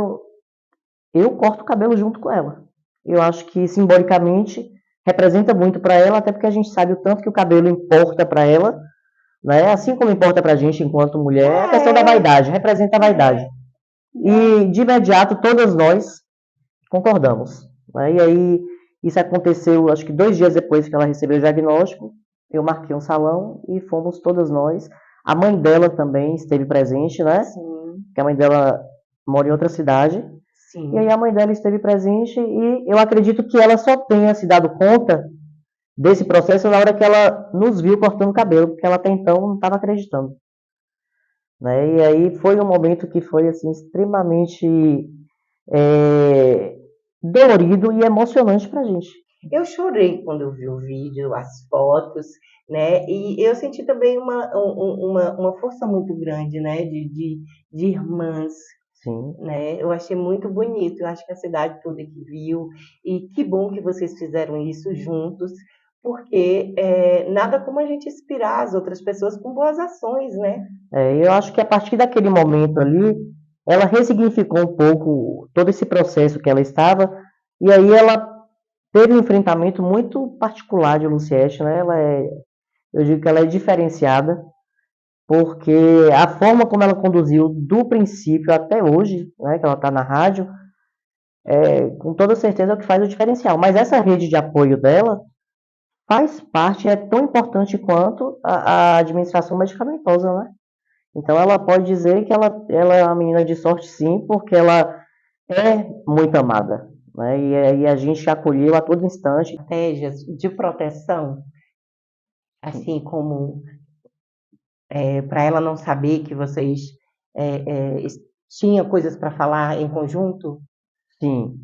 eu corto o cabelo junto com ela. Eu acho que simbolicamente representa muito para ela, até porque a gente sabe o tanto que o cabelo importa para ela, né? Assim como importa para a gente enquanto mulher, é a questão da vaidade, representa a vaidade. E de imediato todas nós concordamos, né? E aí isso aconteceu, acho que 2 dias depois que ela recebeu o diagnóstico, eu marquei um salão e fomos todas nós. A mãe dela também esteve presente, né? Sim. Porque a mãe dela mora em outra cidade. Sim. E aí a mãe dela esteve presente e eu acredito que ela só tenha se dado conta desse processo na hora que ela nos viu cortando o cabelo, porque ela até então não estava acreditando. né? E aí foi um momento que foi assim extremamente é, dolorido e emocionante pra gente. Eu chorei quando eu vi o vídeo, as fotos, né? E eu senti também uma força muito grande, né? De irmãs, Sim, né? Eu achei muito bonito. Eu acho que a cidade toda que viu. E que bom que vocês fizeram isso juntos, porque nada como a gente inspirar as outras pessoas com boas ações, né? eu acho que a partir daquele momento ali, ela ressignificou um pouco todo esse processo que ela estava, e aí ela teve um enfrentamento muito particular de Luciette, né? Eu digo que ela é diferenciada, porque a forma como ela conduziu do princípio até hoje, né, que ela está na rádio, com toda certeza é o que faz o diferencial. Mas essa rede de apoio dela faz parte, é tão importante quanto a administração medicamentosa, né? Então ela pode dizer que ela é uma menina de sorte sim, porque ela é muito amada, né? E a gente acolheu a todo instante. Estratégias de proteção, assim como para ela não saber que vocês tinham coisas para falar em conjunto? Sim,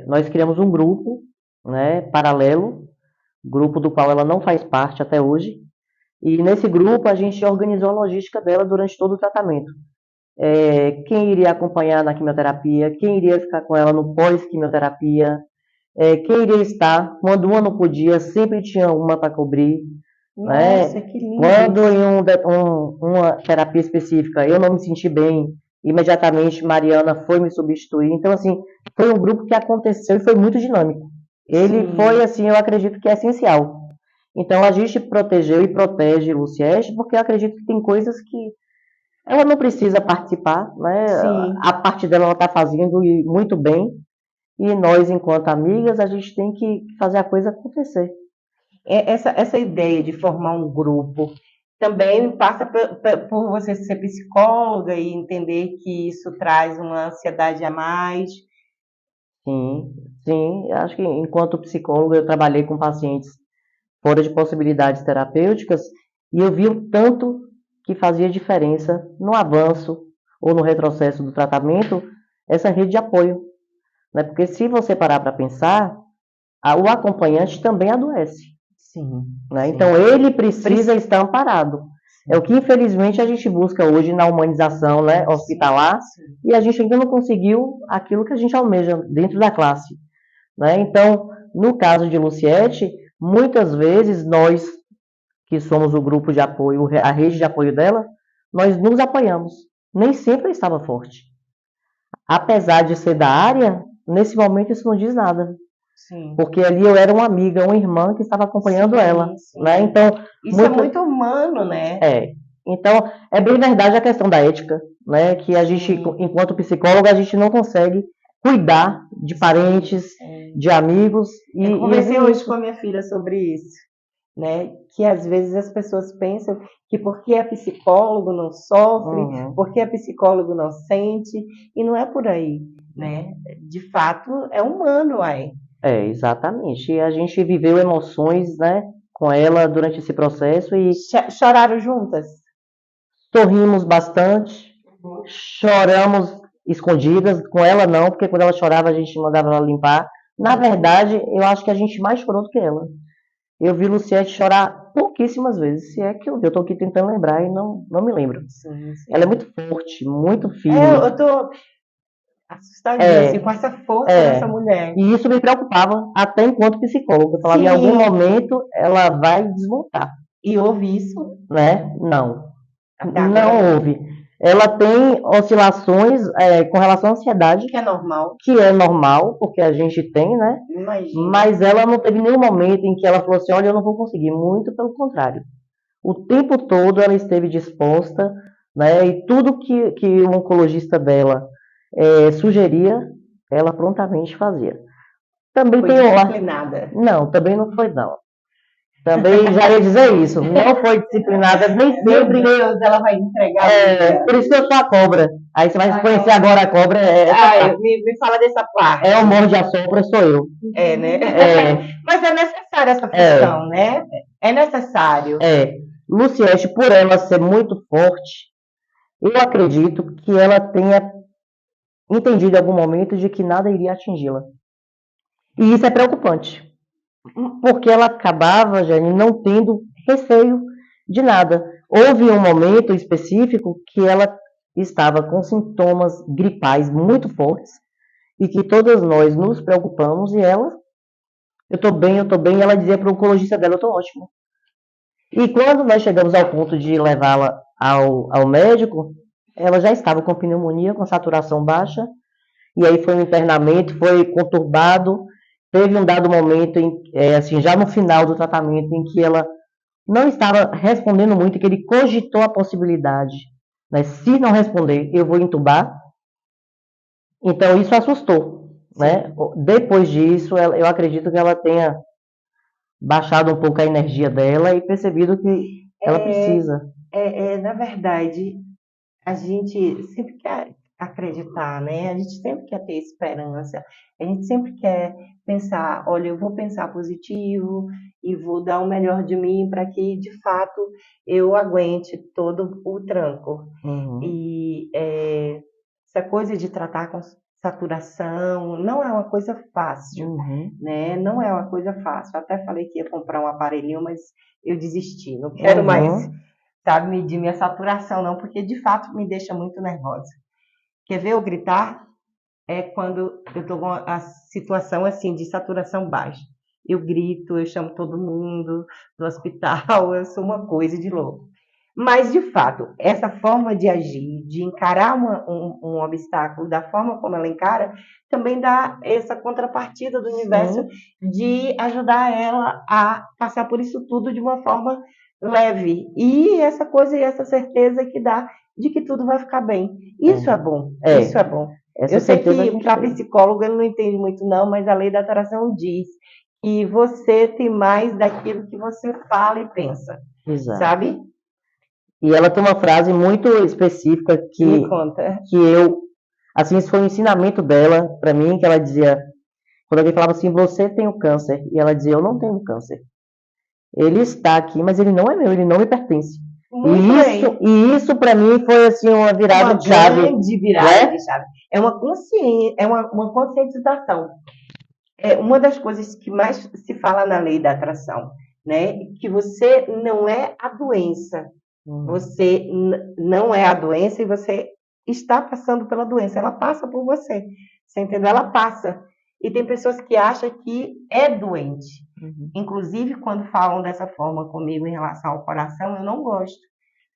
nós criamos um grupo, né, paralelo, grupo do qual ela não faz parte até hoje. E nesse grupo a gente organizou a logística dela durante todo o tratamento. Quem iria acompanhar na quimioterapia, quem iria ficar com ela no pós-quimioterapia, quem iria estar, quando uma não podia, sempre tinha uma para cobrir. Nossa, Né? que lindo! Quando em uma terapia específica eu não me senti bem, imediatamente Mariana foi me substituir. Então, assim, foi um grupo que aconteceu e foi muito dinâmico. Ele Sim. foi, assim, eu acredito que é essencial. Então, a gente protegeu e protege Luciette, porque eu acredito que tem coisas que ela não precisa participar, né? Sim. A parte dela ela está fazendo e muito bem. E nós, enquanto amigas, a gente tem que fazer a coisa acontecer. Essa ideia de formar um grupo também passa por você ser psicóloga e entender que isso traz uma ansiedade a mais. Sim, sim. Acho que enquanto psicóloga eu trabalhei com pacientes fora de possibilidades terapêuticas e eu vi o tanto que fazia diferença no avanço ou no retrocesso do tratamento essa rede de apoio, né? Porque se você parar para pensar, o acompanhante também adoece, Sim. né? Sim. Então ele precisa estar amparado. É o que infelizmente a gente busca hoje na humanização, né, hospitalar, e a gente ainda não conseguiu aquilo que a gente almeja dentro da classe, né? Então, no caso de Luciette, muitas vezes nós que somos o grupo de apoio, a rede de apoio dela, nós nos apoiamos. Nem sempre estava forte. Apesar de ser da área, nesse momento isso não diz nada. Sim. Porque ali eu era uma amiga, uma irmã que estava acompanhando ela. Sim. Né? Então, isso é muito humano, né? Então, é bem verdade a questão da ética, né? Que a gente, enquanto psicóloga, a gente não consegue cuidar de parentes, de amigos. Eu conversei hoje com a minha filha sobre isso, né? Que às vezes as pessoas pensam que porque é psicólogo não sofre, porque é psicólogo não sente, e não é por aí, né? De fato, é humano, aí. Exatamente. E a gente viveu emoções, né, com ela durante esse processo e choraram juntas? Sorrimos bastante, choramos escondidas, com ela não, porque quando ela chorava a gente mandava ela limpar. Na verdade, eu acho que a gente mais chorou do que ela. Eu vi Luciette chorar pouquíssimas vezes, se é que eu estou aqui tentando lembrar e não me lembro. Sim. Ela é muito forte, muito firme. Eu estou assustadinha assim, com essa força dessa mulher. E isso me preocupava até enquanto psicóloga. Eu falava, em algum momento ela vai desmontar. E houve isso? Né? Não houve. Ela tem oscilações com relação à ansiedade. Que é normal. Que é normal, porque a gente tem, né? Imagina. Mas ela não teve nenhum momento em que ela falou assim, olha, eu não vou conseguir. Muito pelo contrário. O tempo todo ela esteve disposta, né? E tudo que o oncologista dela sugeria, ela prontamente fazia. Também foi disciplinada? Não, também não foi não. Também já ia dizer isso. Não foi disciplinada, nem sempre. Meu Deus, ela vai entregar. Por isso que eu sou a cobra. Aí você vai conhecer agora a cobra. Me fala dessa parte. O morde-a-sopra, sou eu. Né? Mas é necessária essa função, né? É necessário. Luciete, por ela ser muito forte, eu acredito que ela tenha entendido em algum momento de que nada iria atingi-la. E isso é preocupante, porque ela acabava, Jane, não tendo receio de nada. Houve um momento específico que ela estava com sintomas gripais muito fortes e que todas nós nos preocupamos e ela, eu tô bem, e ela dizia para o oncologista dela, eu tô ótimo. E quando nós chegamos ao ponto de levá-la ao médico, ela já estava com pneumonia, com saturação baixa, e aí foi um internamento, foi conturbado. Teve um dado momento, assim, já no final do tratamento, em que ela não estava respondendo muito, que ele cogitou a possibilidade, né? Se não responder, eu vou entubar. Então, isso assustou, né? Depois disso, eu acredito que ela tenha baixado um pouco a energia dela e percebido que ela precisa. Na verdade, a gente sempre quer acreditar, né? A gente sempre quer ter esperança, a gente sempre quer pensar, olha, eu vou pensar positivo e vou dar o melhor de mim para que, de fato, eu aguente todo o tranco. Uhum. E essa coisa de tratar com saturação não é uma coisa fácil, Uhum. né? Não é uma coisa fácil. Eu até falei que ia comprar um aparelhinho, mas eu desisti. Não quero mais, sabe, medir minha saturação, não, porque de fato me deixa muito nervosa. Quer ver eu gritar? É quando eu estou com a situação assim de saturação baixa. Eu grito, eu chamo todo mundo do hospital, eu sou uma coisa de louco. Mas, de fato, essa forma de agir, de encarar um obstáculo da forma como ela encara, também dá essa contrapartida do universo de ajudar ela a passar por isso tudo de uma forma leve. E essa coisa e essa certeza que dá de que tudo vai ficar bem. Isso é bom, isso é bom. Eu sei que para psicólogo ele não entende muito não, mas a lei da atração diz que você tem mais daquilo que você fala e pensa. Exato. Sabe? E ela tem uma frase muito específica que eu, assim, isso foi um ensinamento dela para mim, que ela dizia, quando alguém falava assim, você tem o câncer, e ela dizia, eu não tenho câncer. Ele está aqui, mas ele não é meu, ele não me pertence. E isso para mim foi assim uma virada de chave. Uma grande virada de chave. É uma consciência, é uma conscientização. É uma das coisas que mais se fala na lei da atração, né? Que você não é a doença. Você não é a doença e você está passando pela doença. Ela passa por você. Você entendeu? Ela passa. E tem pessoas que acham que é doente. Inclusive, quando falam dessa forma comigo em relação ao coração, eu não gosto.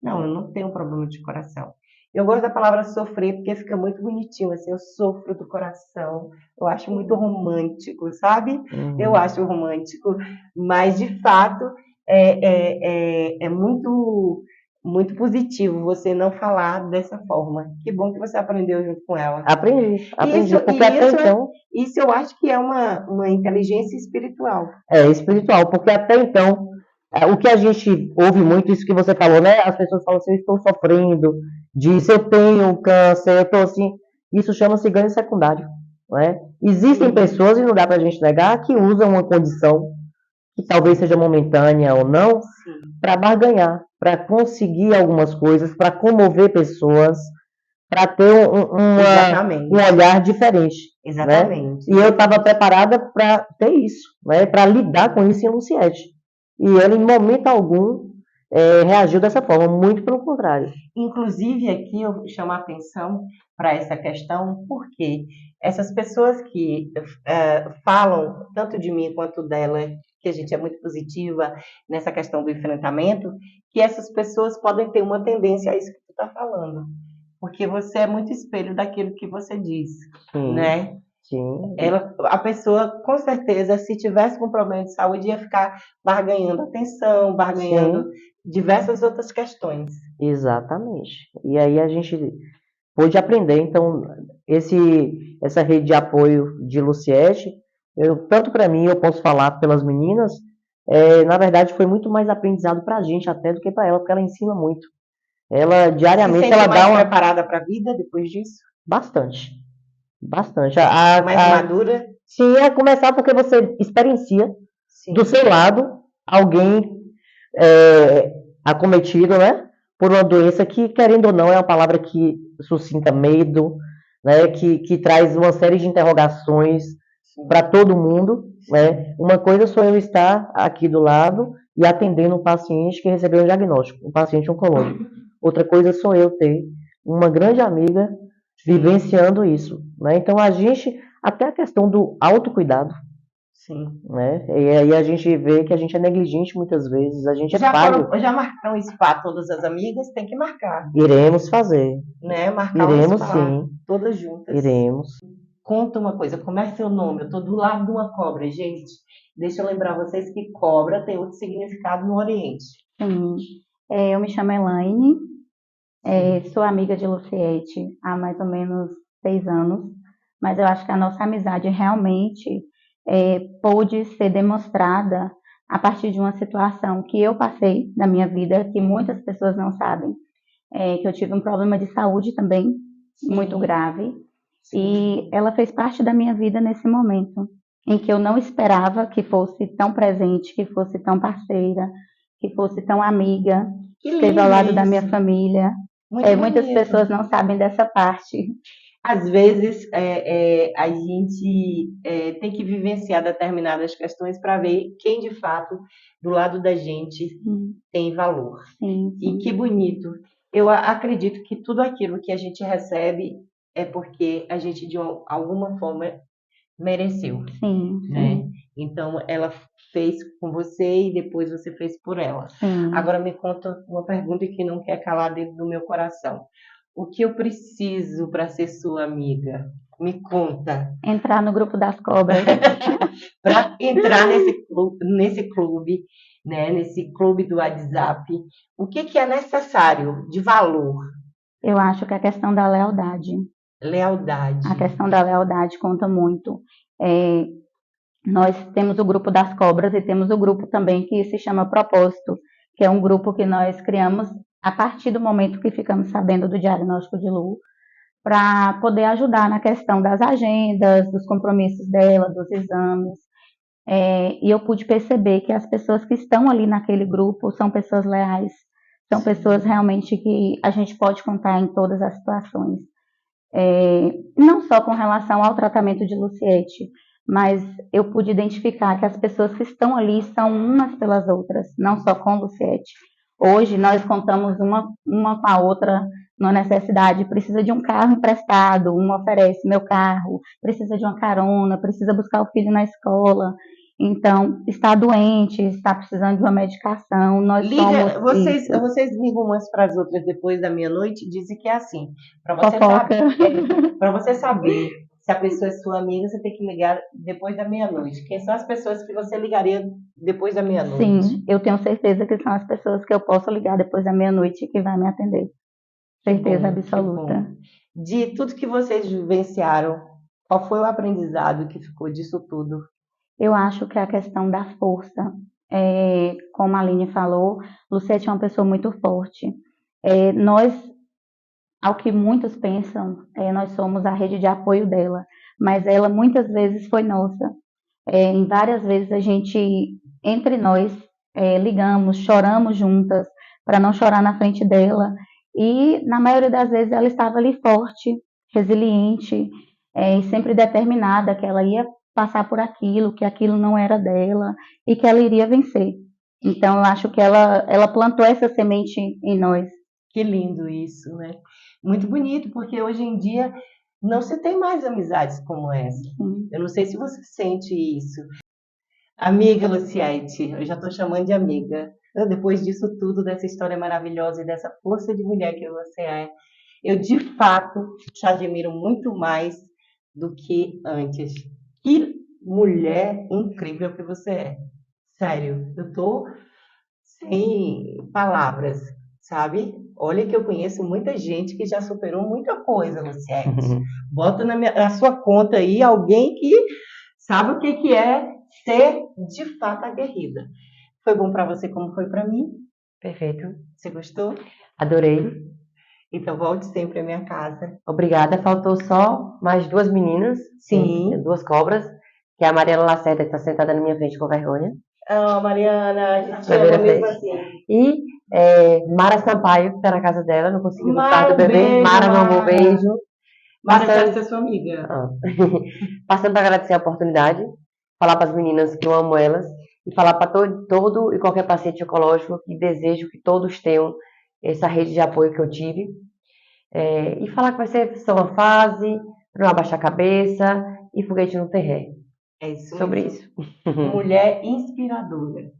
Não, eu não tenho problema de coração. Eu gosto da palavra sofrer porque fica muito bonitinho, assim, eu sofro do coração. Eu acho muito romântico, sabe? Eu acho romântico, mas de fato é muito, muito positivo você não falar dessa forma. Que bom que você aprendeu junto com ela. Aprendi, porque até então... Isso eu acho que é uma inteligência espiritual. É, espiritual, porque até então, o que a gente ouve muito, isso que você falou, né? As pessoas falam assim, eu estou sofrendo disso, eu tenho câncer, eu estou assim... Isso chama-se ganho secundário, né? Existem pessoas, e não dá pra gente negar, que usam uma condição, que talvez seja momentânea ou não, para barganhar, para conseguir algumas coisas, para comover pessoas, para ter um olhar diferente. Exatamente. Né? E eu estava preparada para ter isso, né? Para lidar com isso em Luciete. E ela, em momento algum, reagiu dessa forma, muito pelo contrário. Inclusive, aqui eu chamo a atenção para essa questão, porque essas pessoas que falam, tanto de mim quanto dela, que a gente é muito positiva nessa questão do enfrentamento, que essas pessoas podem ter uma tendência a isso que tu está falando. Porque você é muito espelho daquilo que você diz, né? Sim. A pessoa, com certeza, se tivesse com problema de saúde, ia ficar barganhando atenção, barganhando diversas outras questões. Exatamente. E aí a gente pôde aprender. Então, essa rede de apoio de Luciete, tanto para mim, eu posso falar pelas meninas, na verdade foi muito mais aprendizado para a gente até do que para ela, porque ela ensina muito. Ela diariamente ela dá uma preparada para a vida depois disso? Bastante. Mais madura? Sim, é começar porque você experiencia do seu lado alguém acometido, né, por uma doença que, querendo ou não, é uma palavra que suscita medo, né, que traz uma série de interrogações para todo mundo, né? Uma coisa sou eu estar aqui do lado e atendendo um paciente que recebeu um diagnóstico, um paciente oncológico. Outra coisa sou eu ter uma grande amiga vivenciando isso, né? Então a gente, até a questão do autocuidado, Sim. né? E aí a gente vê que a gente é negligente muitas vezes, a gente é falho. Já marcaram spa todas as amigas? Tem que marcar, Iremos fazer, né? Marcar um iremos spa, sim, todas juntas. iremos. Conta uma coisa, como é seu nome? Eu tô do lado de uma cobra, gente. Deixa eu lembrar vocês que cobra tem outro significado no Oriente. Sim. Eu me chamo Elaine, sou amiga de Luciete há mais ou menos 6 anos, mas eu acho que a nossa amizade realmente pôde ser demonstrada a partir de uma situação que eu passei na minha vida, que muitas pessoas não sabem, que eu tive um problema de saúde também, muito grave, e ela fez parte da minha vida nesse momento, em que eu não esperava que fosse tão presente, que fosse tão parceira, que fosse tão amiga, Que esteve lindo ao lado da isso. minha família. Muito Muitas bonito. pessoas não sabem dessa parte. Às vezes a gente tem que vivenciar determinadas questões para ver quem de fato do lado da gente tem valor. Sim, E que bonito. Eu acredito que tudo aquilo que a gente recebe é porque a gente de alguma forma mereceu, sim, né? Então ela fez com você e depois você fez por ela. sim. Agora me conta uma pergunta que não quer calar dentro do meu coração. O que eu preciso para ser sua amiga? Me conta. Entrar no grupo das cobras. Para entrar nesse clube, né? Nesse clube do WhatsApp, o que é necessário de valor? Eu acho que a questão da lealdade. Lealdade. A questão da lealdade conta muito. Nós temos o grupo das cobras e temos o grupo também que se chama Propósito, que é um grupo que nós criamos a partir do momento que ficamos sabendo do diagnóstico de Lu, para poder ajudar na questão das agendas, dos compromissos dela, dos exames. E eu pude perceber que as pessoas que estão ali naquele grupo são pessoas leais, são pessoas realmente que a gente pode contar em todas as situações. Não só com relação ao tratamento de Luciete, mas eu pude identificar que as pessoas que estão ali são umas pelas outras, não só com Luciete. Hoje nós contamos uma com a outra na necessidade, precisa de um carro emprestado, uma oferece meu carro, precisa de uma carona, precisa buscar o filho na escola. Então, está doente, está precisando de uma medicação, nós somos isso. Vocês ligam umas para as outras depois da meia-noite e dizem que é assim. Para Fofoca. você saber se a pessoa é sua amiga, você tem que ligar depois da meia-noite. Quem são as pessoas que você ligaria depois da meia-noite? Sim, eu tenho certeza que são as pessoas que eu posso ligar depois da meia-noite que vai me atender. Certeza absoluta. De tudo que vocês vivenciaram, qual foi o aprendizado que ficou disso tudo? Eu acho que a questão da força, como a Aline falou, Luciete é uma pessoa muito forte. Nós, ao que muitos pensam, nós somos a rede de apoio dela, mas ela muitas vezes foi nossa. Em várias vezes a gente, entre nós, ligamos, choramos juntas, para não chorar na frente dela, e na maioria das vezes ela estava ali forte, resiliente, e sempre determinada que ela ia passar por aquilo, que aquilo não era dela, e que ela iria vencer. Então eu acho que ela plantou essa semente em nós. Que lindo isso, né? Muito bonito, porque hoje em dia não se tem mais amizades como essa. Eu não sei se você sente isso. Amiga Luciete, eu já estou chamando de amiga. Depois disso tudo, dessa história maravilhosa e dessa força de mulher que você é, eu de fato te admiro muito mais do que antes. Que mulher incrível que você é. Sério, eu tô sem palavras, sabe? Olha que eu conheço muita gente que já superou muita coisa, Luciete. Bota na sua conta aí alguém que sabe o que é ser de fato aguerrida. Foi bom para você como foi para mim? Perfeito. Você gostou? Adorei. Então volte sempre à minha casa. Obrigada. Faltou só mais 2 meninas. Sim. 2 cobras. Que é a Mariana Lacerda, que está sentada na minha frente com vergonha. Mariana, a gente ama mesmo assim. E Mara Sampaio, que está na casa dela, não conseguiu buscar Mara, do bebê. beijo, Mara, meu amor, Mara. beijo. Mara Passando- quer ser sua amiga. Passando para agradecer a oportunidade, falar para as meninas que eu amo elas e falar para todo e qualquer paciente oncológico que desejo que todos tenham essa rede de apoio que eu tive. E falar que vai ser só uma fase, para não abaixar a cabeça e foguete não tem ré. É isso Sobre mesmo. isso. Mulher inspiradora.